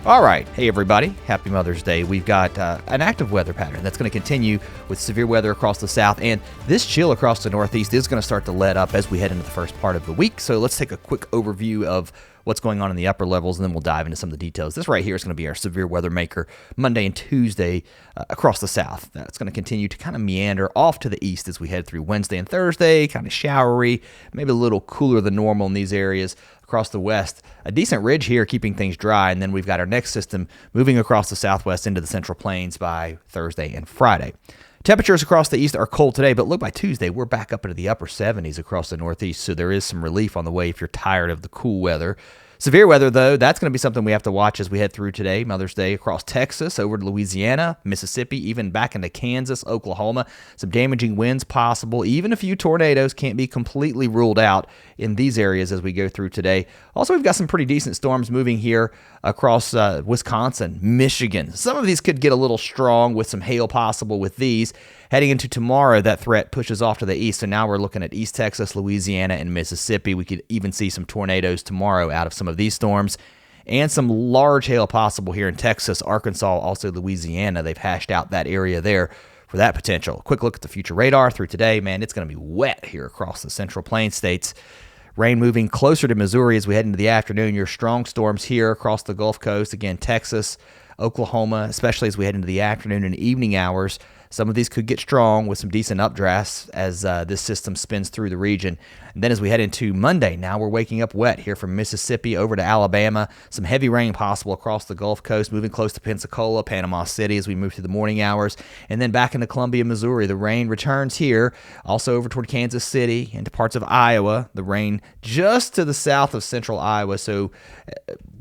All right. Hey, everybody. Happy Mother's Day. We've got an active weather pattern that's going to continue with severe weather across the south, and this chill across the northeast is going to start to let up as we head into the first part of the week. So let's take a quick overview of what's going on in the upper levels, and then we'll dive into some of the details. This right here is going to be our severe weather maker Monday and Tuesday across the south. That's going to continue to kind of meander off to the east as we head through Wednesday and Thursday, kind of showery, maybe a little cooler than normal in these areas. Across the west, a decent ridge here keeping things dry, and then we've got our next system moving across the southwest into the central plains by Thursday and Friday. Temperatures across the east are cold today, but look, by Tuesday, we're back up into the upper 70s across the northeast, so there is some relief on the way if you're tired of the cool weather. Severe weather, though, that's going to be something we have to watch as we head through today, Mother's Day, across Texas, over to Louisiana, Mississippi, even back into Kansas, Oklahoma. Some damaging winds possible. Even a few tornadoes can't be completely ruled out in these areas as we go through today. Also, we've got some pretty decent storms moving here across Wisconsin, Michigan. Some of these could get a little strong with some hail possible with these. Heading into tomorrow, that threat pushes off to the east, so now we're looking at East Texas, Louisiana, and Mississippi. We could even see some tornadoes tomorrow out of some of these storms, and some large hail possible here in Texas, Arkansas, also Louisiana. They've hashed out that area there for that potential. Quick look at the future radar through today. Man, it's going to be wet here across the central plains states. Rain moving closer to Missouri as we head into the afternoon. Your strong storms here across the Gulf Coast. Again, Texas, Oklahoma, especially as we head into the afternoon and evening hours. Some of these could get strong with some decent updrafts as this system spins through the region. And then as we head into Monday, now we're waking up wet here from Mississippi over to Alabama. Some heavy rain possible across the Gulf Coast, moving close to Pensacola, Panama City as we move through the morning hours. And then back into Columbia, Missouri. The rain returns here, also over toward Kansas City, into parts of Iowa. The rain just to the south of central Iowa, so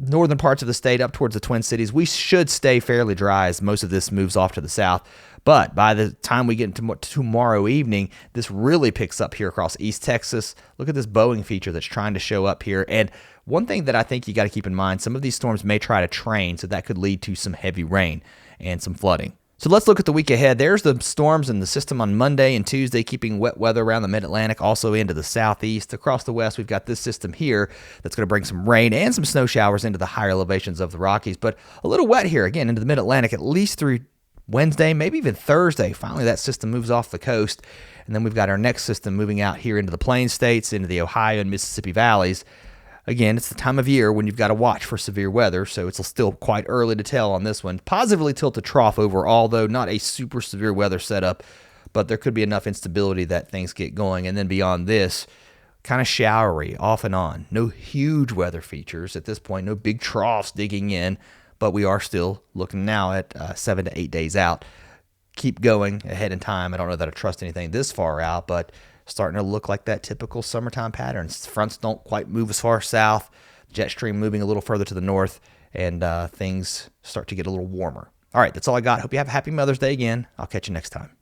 northern parts of the state up towards the Twin Cities. We should stay fairly dry as most of this moves off to the south. But by the time we get into tomorrow evening, this really picks up here across East Texas. Look at this bowing feature that's trying to show up here. And one thing that I think you got to keep in mind, some of these storms may try to train, so that could lead to some heavy rain and some flooding. So let's look at the week ahead. There's the storms in the system on Monday and Tuesday, keeping wet weather around the mid-Atlantic, also into the southeast. Across the west, we've got this system here that's going to bring some rain and some snow showers into the higher elevations of the Rockies. But a little wet here, again, into the mid-Atlantic, at least through Wednesday, maybe even Thursday. Finally, that system moves off the coast. And then we've got our next system moving out here into the Plain States, into the Ohio and Mississippi valleys. Again, it's the time of year when you've got to watch for severe weather, so it's still quite early to tell on this one. Positively tilt to trough overall, though not a super severe weather setup, but there could be enough instability that things get going. And then beyond this, kind of showery off and on. No huge weather features at this point, no big troughs digging in. But we are still looking now at 7 to 8 days out. Keep going ahead in time. I don't know that I trust anything this far out, but starting to look like that typical summertime pattern. Fronts don't quite move as far south. Jet stream moving a little further to the north, and things start to get a little warmer. All right, that's all I got. Hope you have a happy Mother's Day again. I'll catch you next time.